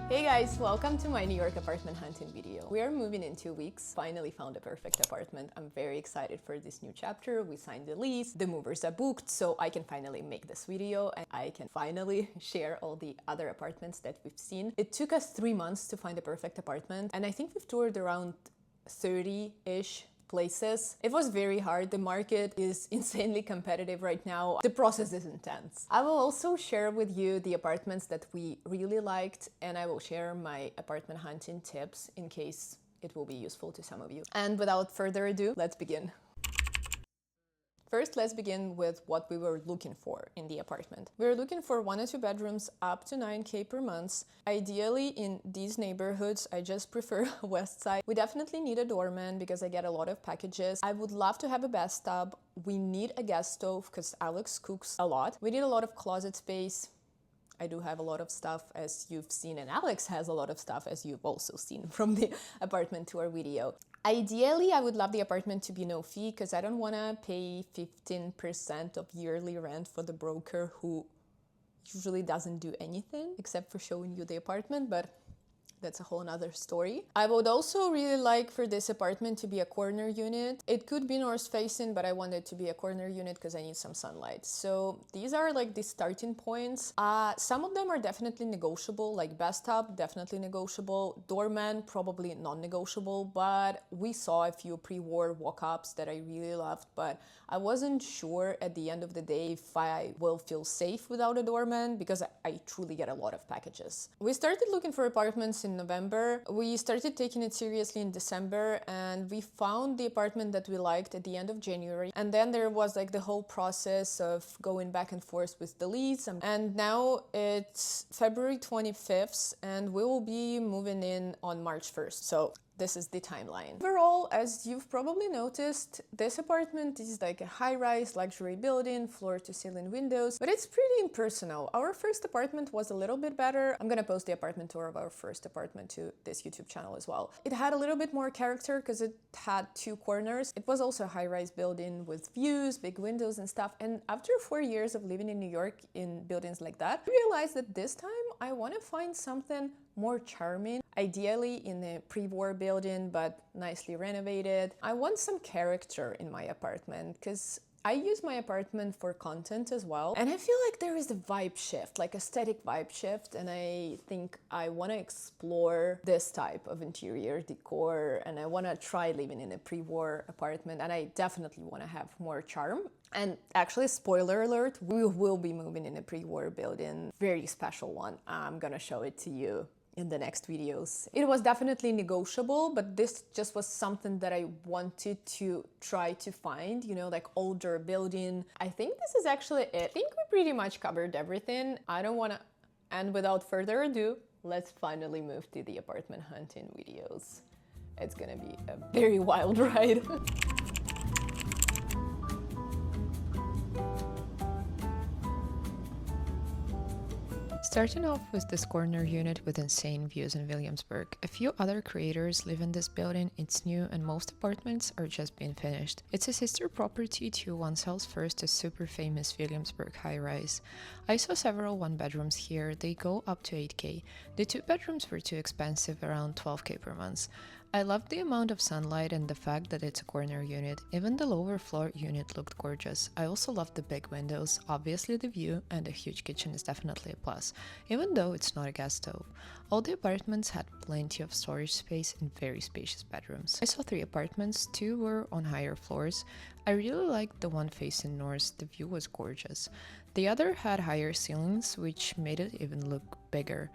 Hey guys, welcome to my New York apartment hunting video. We are moving in 2 weeks. Finally found a perfect apartment. I'm very excited for this new chapter. We signed the lease, the movers are booked, so I can finally make this video and I can finally share all the other apartments that we've seen. It took us 3 months to find the perfect apartment, and I think we've toured around 30-ish places. It was very hard. The market is insanely competitive right now. The process is intense. I will also share with you the apartments that we really liked, and I will share my apartment hunting tips in case it will be useful to some of you. And without further ado, let's begin. First, let's begin with what we were looking for in the apartment. We were looking for 1 or 2 bedrooms up to 9K per month. Ideally, in these neighborhoods, I just prefer West Side. We definitely need a doorman because I get a lot of packages. I would love to have a bathtub. We need a gas stove because Alex cooks a lot. We need a lot of closet space. I do have a lot of stuff, as you've seen, and Alex has a lot of stuff, as you've also seen from the apartment tour video. Ideally, I would love the apartment to be no fee because I don't want to pay 15% of yearly rent for the broker who usually doesn't do anything except for showing you the apartment, but that's a whole nother story. I would also really like for this apartment to be a corner unit. It could be north facing, but I want it to be a corner unit because I need some sunlight. So these are like the starting points. Some of them are definitely negotiable, like bathtub, definitely negotiable. Doorman, probably non-negotiable, but we saw a few pre-war walk-ups that I really loved, but I wasn't sure at the end of the day if I will feel safe without a doorman because I truly get a lot of packages. We started looking for apartments in November. We started taking it seriously in December, and we found the apartment that we liked at the end of January. And then there was like the whole process of going back and forth with the leads. And now it's February 25th and we will be moving in on March 1st. So this is the timeline. Overall, as you've probably noticed, this apartment is like a high-rise luxury building, floor-to-ceiling windows, but it's pretty impersonal. Our first apartment was a little bit better. I'm gonna post the apartment tour of our first apartment to this YouTube channel as well. It had a little bit more character because it had 2 corners. It was also a high-rise building with views, big windows and stuff. And after 4 years of living in New York in buildings like that, I realized that this time I want to find something more charming, ideally in a pre-war building, but nicely renovated. I want some character in my apartment because I use my apartment for content as well. And I feel like there is a vibe shift, like aesthetic vibe shift. And I think I want to explore this type of interior decor, and I want to try living in a pre-war apartment. And I definitely want to have more charm. And actually, spoiler alert, we will be moving in a pre-war building, very special one. I'm gonna show it to you in the next videos. It was definitely negotiable, but this just was something that I wanted to try to find, you know, like older building. I think this is actually it. I think we pretty much covered everything. I don't wanna, and without further ado, let's finally move to the apartment hunting videos. It's gonna be a very wild ride. Starting off with this corner unit with insane views in Williamsburg. A few other creators live in this building, it's new and most apartments are just being finished. It's a sister property to One Sells First, a super famous Williamsburg high-rise. I saw several 1-bedrooms here, they go up to 8K. The 2 bedrooms were too expensive, around 12K per month. I loved the amount of sunlight and the fact that it's a corner unit. Even the lower floor unit looked gorgeous. I also loved the big windows, obviously the view, and a huge kitchen is definitely a plus, even though it's not a gas stove. All the apartments had plenty of storage space and very spacious bedrooms. I saw 3 apartments, 2 were on higher floors. I really liked the one facing north, the view was gorgeous. The other had higher ceilings, which made it even look bigger.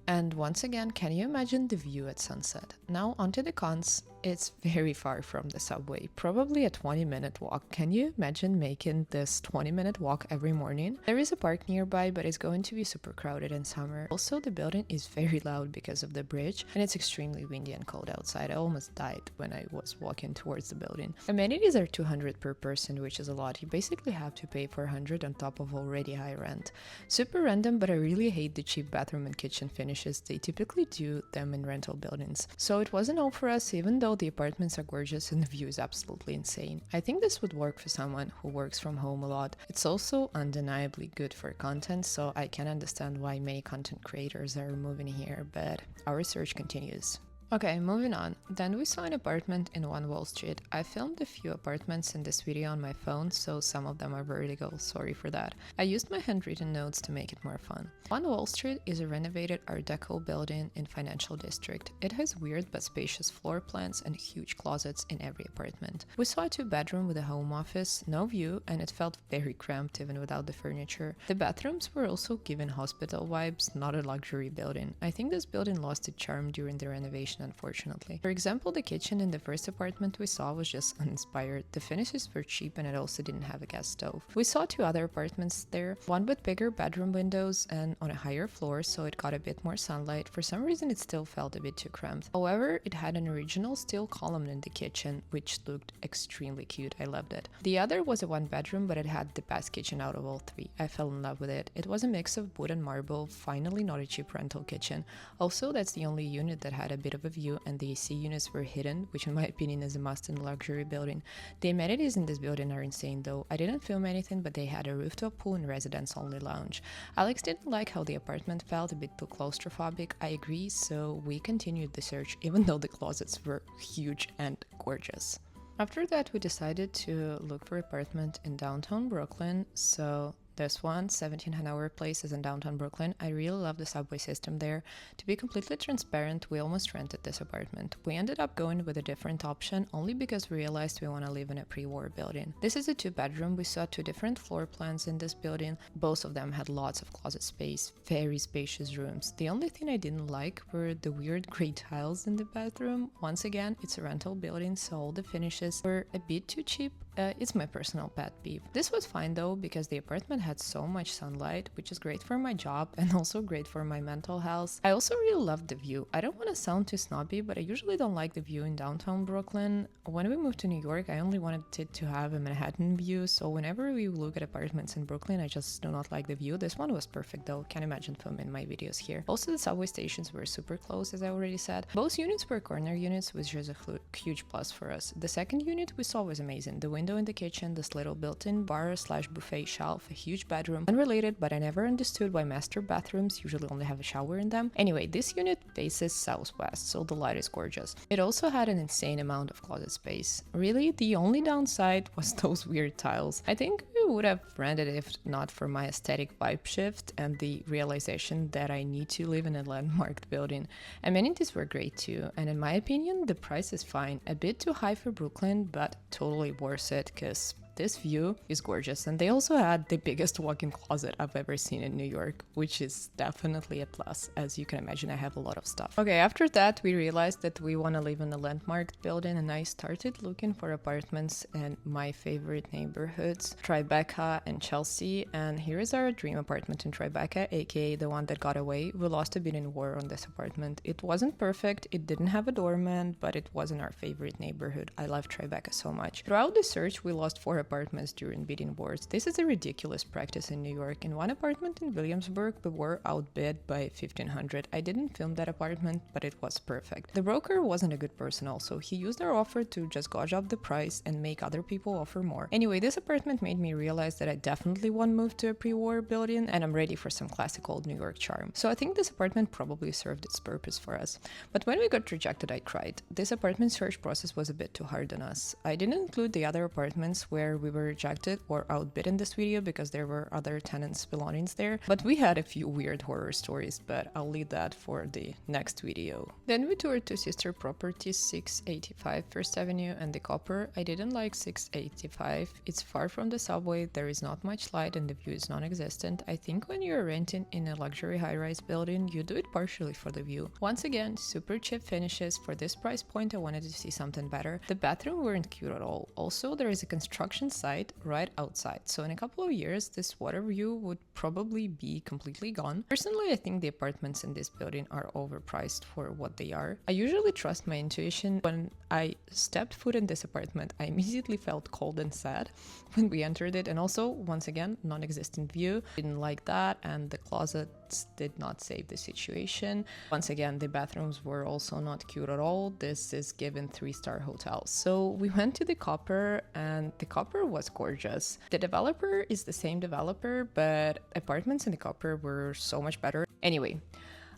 And once again, can you imagine the view at sunset? Now onto the cons. It's very far from the subway, probably a 20-minute walk. Can you imagine making this 20-minute walk every morning? There is a park nearby, but it's going to be super crowded in summer. Also, the building is very loud because of the bridge, and it's extremely windy and cold outside. I almost died when I was walking towards the building. Amenities are $200 per person, which is a lot. You basically have to pay $400 on top of already high rent. Super random, but I really hate the cheap bathroom and kitchen finishes. They typically do them in rental buildings. So it wasn't all for us, even though how the apartments are gorgeous and the view is absolutely insane. I think this would work for someone who works from home a lot. It's also undeniably good for content, so I can understand why many content creators are moving here, but our research continues. Okay, moving on. Then we saw an apartment in One Wall Street. I filmed a few apartments in this video on my phone, so some of them are vertical, sorry for that. I used my handwritten notes to make it more fun. One Wall Street is a renovated Art Deco building in Financial District. It has weird but spacious floor plans and huge closets in every apartment. We saw a 2-bedroom with a home office, no view, and it felt very cramped even without the furniture. The bathrooms were also given hospital vibes, not a luxury building. I think this building lost its charm during the renovation, unfortunately. For example, the kitchen in the first apartment we saw was just uninspired. The finishes were cheap and it also didn't have a gas stove. We saw 2 other apartments there, one with bigger bedroom windows and on a higher floor, so it got a bit more sunlight. For some reason it still felt a bit too cramped. However, it had an original steel column in the kitchen, which looked extremely cute. I loved it. The other was a 1-bedroom, but it had the best kitchen out of all 3. I fell in love with it. It was a mix of wood and marble, finally not a cheap rental kitchen. Also, that's the only unit that had a bit of a view, and the AC units were hidden, which in my opinion is a must in a luxury building. The amenities in this building are insane though. I didn't film anything, but they had a rooftop pool and residence-only lounge. Alex didn't like how the apartment felt, a bit too claustrophobic. I agree, so we continued the search even though the closets were huge and gorgeous. After that, we decided to look for apartment in downtown Brooklyn, so this one, 17 Hanover Place, is in downtown Brooklyn. I really love the subway system there. To be completely transparent, we almost rented this apartment. We ended up going with a different option only because we realized we want to live in a pre-war building. This is a 2-bedroom. We saw 2 different floor plans in this building. Both of them had lots of closet space, very spacious rooms. The only thing I didn't like were the weird gray tiles in the bathroom. Once again, it's a rental building, so all the finishes were a bit too cheap. It's my personal pet peeve. This was fine though, because the apartment had so much sunlight, which is great for my job and also great for my mental health. I also really loved the view. I don't want to sound too snobby, but I usually don't like the view in downtown Brooklyn. When we moved to New York, I only wanted it to have a Manhattan view, so whenever we look at apartments in Brooklyn, I just do not like the view. This one was perfect though. Can't imagine filming my videos here. Also, the subway stations were super close, as I already said. Both units were corner units, which was a huge plus for us. The second unit we saw was amazing. The window in the kitchen, this little built-in bar/buffet shelf, a huge bedroom. Unrelated, but I never understood why master bathrooms usually only have a shower in them. Anyway, this unit faces southwest, so the light is gorgeous. It also had an insane amount of closet space. Really, the only downside was those weird tiles. I think we would have rented it if not for my aesthetic vibe shift and the realization that I need to live in a landmarked building. Amenities were great too, and in my opinion, the price is fine. A bit too high for Brooklyn, but totally worth it because this view is gorgeous, and they also had the biggest walk-in closet I've ever seen in New York, which is definitely a plus. As you can imagine, I have a lot of stuff. Okay, after that, we realized that we want to live in a landmarked building, and I started looking for apartments in my favorite neighborhoods, Tribeca and Chelsea, and here is our dream apartment in Tribeca, aka the one that got away. We lost a bit in war on this apartment. It wasn't perfect, it didn't have a doorman, but it wasn't our favorite neighborhood. I love Tribeca so much. Throughout the search, we lost 4 apartments during bidding wars. This is a ridiculous practice in New York. In one apartment in Williamsburg, we were outbid by $1,500. I didn't film that apartment, but it was perfect. The broker wasn't a good person also. He used our offer to just gauge up the price and make other people offer more. Anyway, this apartment made me realize that I definitely want to move to a pre-war building, and I'm ready for some classic old New York charm. So I think this apartment probably served its purpose for us. But when we got rejected, I cried. This apartment search process was a bit too hard on us. I didn't include the other apartments where we were rejected or outbid in this video because there were other tenants' belongings there, but we had a few weird horror stories, but I'll leave that for the next video. Then we toured 2 sister properties, 685 First Avenue and the Copper. I didn't like 685. It's far from the subway, there is not much light and the view is non-existent. I think when you're renting in a luxury high-rise building, you do it partially for the view. Once again, super cheap finishes. For this price point, I wanted to see something better. The bathroom weren't cute at all. Also, there is a construction ocean side right outside. So in a couple of years, this water view would probably be completely gone. Personally, I think the apartments in this building are overpriced for what they are. I usually trust my intuition. When I stepped foot in this apartment, I immediately felt cold and sad when we entered it. And also, once again, non-existent view. Didn't like that, and the closets did not save the situation. Once again, the bathrooms were also not cute at all. This is given 3-star hotels. So we went to the Copper, and the Copper was gorgeous. The developer is the same developer, but apartments in the Copper were so much better. Anyway,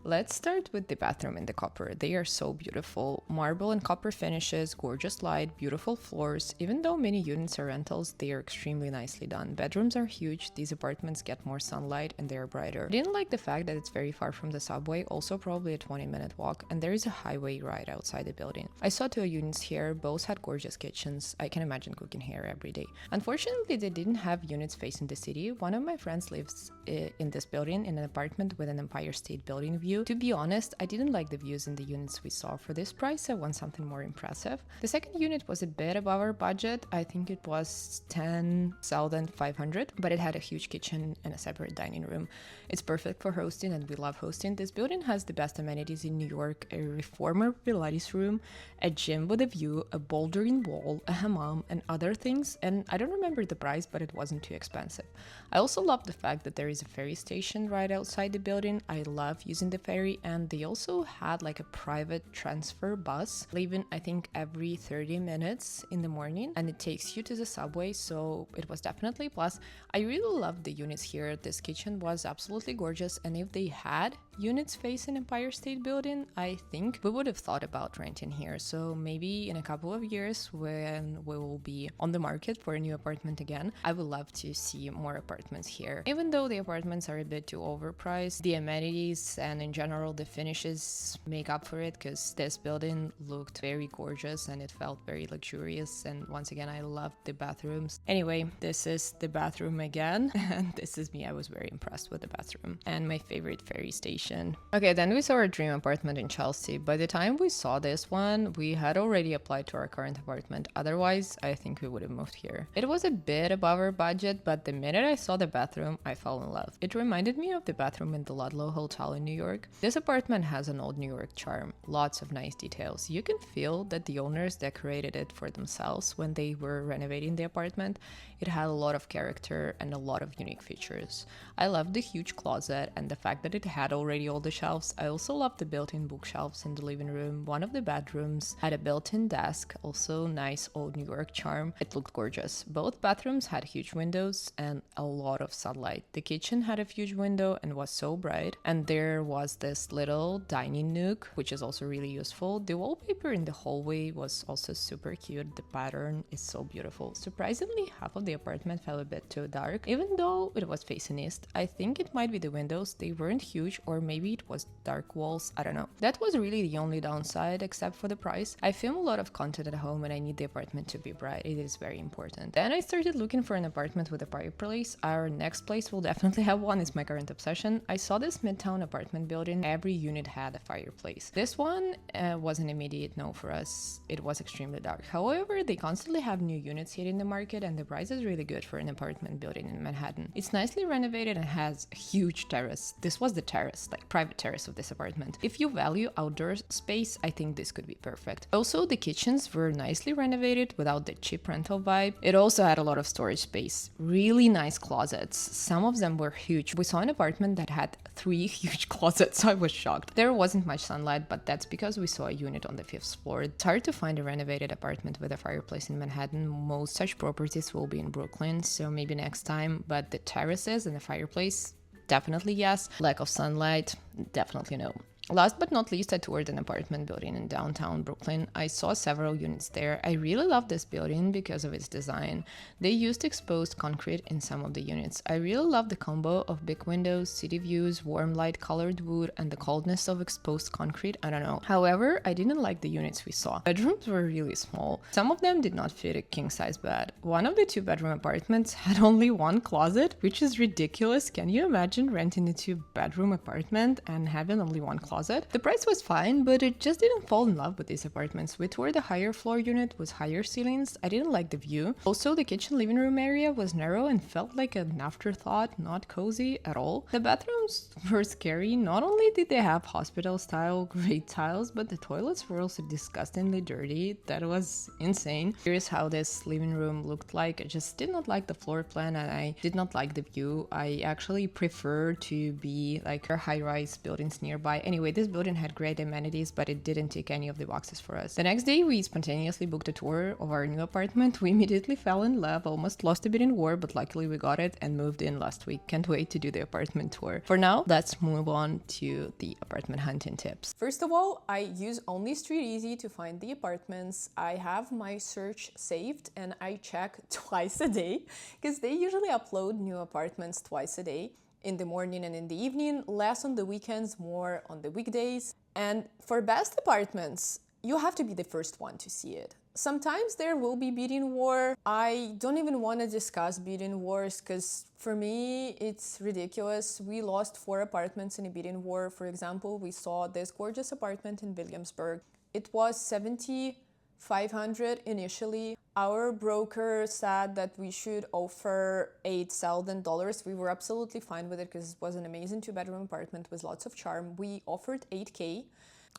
let's start with the bathroom in the Copper. They are so beautiful. Marble and copper finishes, gorgeous light, beautiful floors. Even though many units are rentals, they are extremely nicely done. Bedrooms are huge. These apartments get more sunlight and they are brighter. I didn't like the fact that it's very far from the subway, also probably a 20-minute walk, and there is a highway right outside the building. I saw 2 units here. Both had gorgeous kitchens. I can imagine cooking here every day. Unfortunately, they didn't have units facing the city. One of my friends lives in this building in an apartment with an Empire State Building view. To be honest, I didn't like the views in the units we saw. For this price, I want something more impressive. The second unit was a bit above our budget. I think it was 10,500, but it had a huge kitchen and a separate dining room. It's perfect for hosting, and we love hosting. This building has the best amenities in New York: a reformer Pilates room, a gym with a view, a bouldering wall, a hammam, and other things. And I don't remember the price, but it wasn't too expensive. I also love the fact that there is a ferry station right outside the building. I love using the ferry, and they also had like a private transfer bus leaving, I think, every 30 minutes in the morning, and it takes you to the subway, so it was definitely a plus. I really loved the units here. This kitchen was absolutely gorgeous, and if they had units facing Empire State Building, I think we would have thought about renting here. So maybe in a couple of years, when we will be on the market for a new apartment again, I would love to see more apartments here. Even though the apartments are a bit too overpriced, the amenities and in general the finishes make up for it, because this building looked very gorgeous and it felt very luxurious. And once again, I loved the bathrooms. Anyway, this is the bathroom again, and this is me. I was very impressed with the bathroom and my favorite ferry station. Okay, then we saw our dream apartment in Chelsea. By the time we saw this one, we had already applied to our current apartment. Otherwise, I think we would have moved here. It was a bit above our budget, but the minute I saw the bathroom, I fell in love. It reminded me of the bathroom in the Ludlow Hotel in New York. This apartment has an old New York charm, lots of nice details. You can feel that the owners decorated it for themselves when they were renovating the apartment. It had a lot of character and a lot of unique features. I loved the huge closet and the fact that it had already all the shelves. I also loved the built-in bookshelves in the living room. One of the bedrooms had a built-in desk, also nice old New York charm. It looked gorgeous. Both bathrooms had huge windows and a lot of sunlight. The kitchen had a huge window and was so bright, and there was this little dining nook, which is also really useful. The wallpaper in the hallway was also super cute. The pattern is so beautiful. Surprisingly, half of the apartment felt a bit too dark, even though it was facing east. I think it might be the windows. They weren't huge, or maybe it was dark walls. I don't know. That was really the only downside, except for the price. I film a lot of content at home and I need the apartment to be bright. It is very important. Then I started looking for an apartment with a fireplace. Our next place will definitely have one. It's my current obsession. I saw this Midtown apartment building. Every unit had a fireplace. This one was an immediate no for us. It was extremely dark. However, they constantly have new units here in the market, and the price is really good for an apartment building in Manhattan. It's nicely renovated and has a huge terrace. This was the terrace, like private terrace of this apartment. If you value outdoor space, I think this could be perfect. Also, the kitchens were nicely renovated without the cheap rental vibe. It also had a lot of storage space. Really nice closets. Some of them were huge. We saw an apartment that had 3 huge closets. I was shocked. There wasn't much sunlight, but that's because we saw a unit on the 5th floor. It's hard to find a renovated apartment with a fireplace in Manhattan. Most such properties will be in Brooklyn, so maybe next time. But the terraces and the fireplace, definitely yes. Lack of sunlight, definitely no. Last but not least, I toured an apartment building in downtown Brooklyn. I saw several units there. I really love this building because of its design. They used exposed concrete in some of the units. I really love the combo of big windows, city views, warm light colored wood, and the coldness of exposed concrete. I don't know. However, I didn't like the units we saw. Bedrooms were really small. Some of them did not fit a king-size bed. One of the 2-bedroom apartments had only 1 closet, which is ridiculous. Can you imagine renting a 2-bedroom apartment and having only 1 closet? deposit. The price was fine, but it just didn't fall in love with these apartments. We toured the higher floor unit with higher ceilings. I didn't like the view. Also, the kitchen living room area was narrow and felt like an afterthought, not cozy at all. The bathrooms were scary. Not only did they have hospital-style grate tiles, but the toilets were also disgustingly dirty. That was insane. Here's how this living room looked like. I just did not like the floor plan and I did not like the view. I actually prefer to be like high-rise buildings nearby. Anyway, this building had great amenities, but it didn't tick any of the boxes for us. The next day, we spontaneously booked a tour of our new apartment. We immediately fell in love, almost lost a bit in war, but luckily we got it and moved in last week. Can't wait to do the apartment tour. For now, let's move on to the apartment hunting tips. First of all, I use only StreetEasy to find the apartments. I have my search saved and I check twice a day because they usually upload new apartments twice a day, in the morning and in the evening, less on the weekends, more on the weekdays. And for best apartments, you have to be the first one to see it. Sometimes there will be bidding war. I don't even want to discuss bidding wars because for me, it's ridiculous. We lost 4 apartments in a bidding war. For example, we saw this gorgeous apartment in Williamsburg. It was $7,500 initially. Our broker said that we should offer $8,000. We were absolutely fine with it because it was an amazing 2-bedroom apartment with lots of charm. We offered $8K.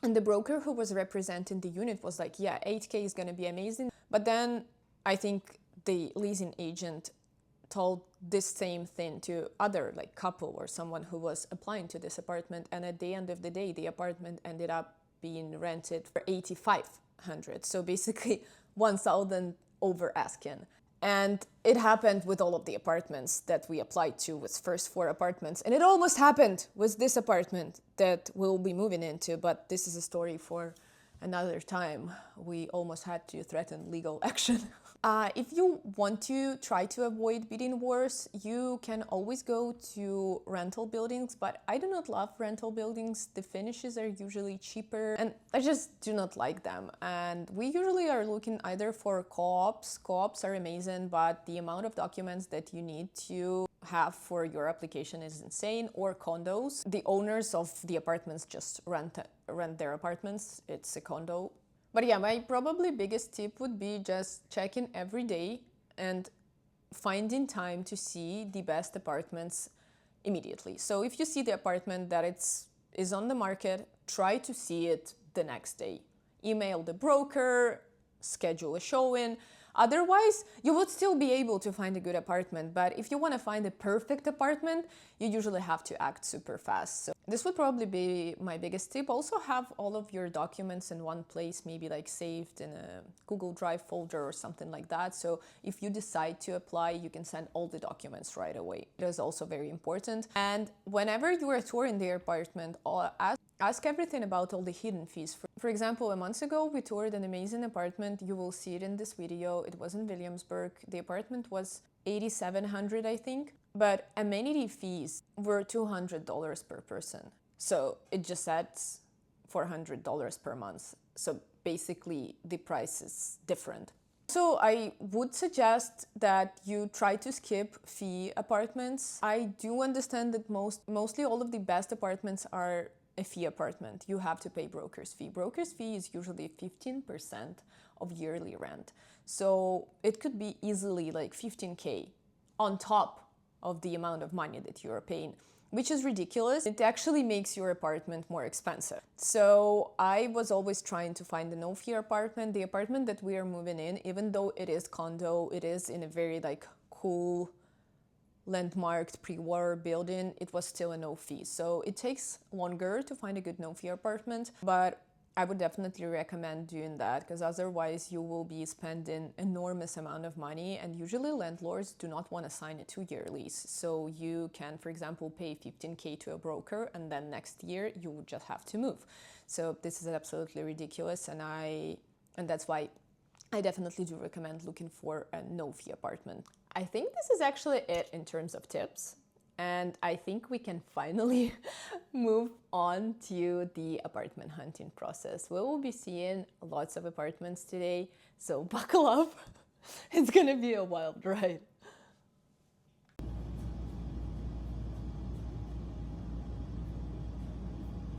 And the broker who was representing the unit was like, yeah, $8K is going to be amazing. But then I think the leasing agent told this same thing to other like couple or someone who was applying to this apartment. And at the end of the day, the apartment ended up being rented for $8,500. So basically 1,000 over asking. And it happened with all of the apartments that we applied to with first 4 apartments. And it almost happened with this apartment that we'll be moving into, but this is a story for another time. We almost had to threaten legal action. If you want to try to avoid bidding wars, you can always go to rental buildings, but I do not love rental buildings. The finishes are usually cheaper and I just do not like them. And we usually are looking either for co-ops. Co-ops are amazing, but the amount of documents that you need to have for your application is insane, or condos. The owners of the apartments just rent their apartments. It's a condo. But yeah, my probably biggest tip would be just checking every day and finding time to see the best apartments immediately. So if you see the apartment that is on the market, try to see it the next day. Email the broker, schedule a showing. Otherwise, you would still be able to find a good apartment, but if you want to find a perfect apartment, you usually have to act super fast. So this would probably be my biggest tip. Also have all of your documents in one place, maybe like saved in a Google Drive folder or something like that. So if you decide to apply, you can send all the documents right away. It is also very important. And whenever you are touring the apartment, ask everything about all the hidden fees. For example, a month ago, we toured an amazing apartment. You will see it in this video. It was in Williamsburg. The apartment was $8,700, I think. But amenity fees were $200 per person. So it just adds $400 per month. So basically, the price is different. So I would suggest that you try to skip fee apartments. I do understand that mostly all of the best apartments are a fee apartment. You have to pay broker's fee. Broker's fee is usually 15% of yearly rent. So it could be easily like $15K on top of the amount of money that you are paying, which is ridiculous. It actually makes your apartment more expensive. So I was always trying to find a no-fee apartment. The apartment that we are moving in, even though it is condo, it is in a very like cool landmarked pre-war building, it was still a no fee. So it takes longer to find a good no fee apartment, but I would definitely recommend doing that because otherwise you will be spending enormous amount of money, and usually landlords do not want to sign a 2-year lease. So you can, for example, pay $15K to a broker and then next year you would just have to move. So this is absolutely ridiculous, and that's why I definitely do recommend looking for a no-fee apartment. I think this is actually it in terms of tips. And I think we can finally move on to the apartment hunting process. We will be seeing lots of apartments today, so buckle up. It's gonna be a wild ride.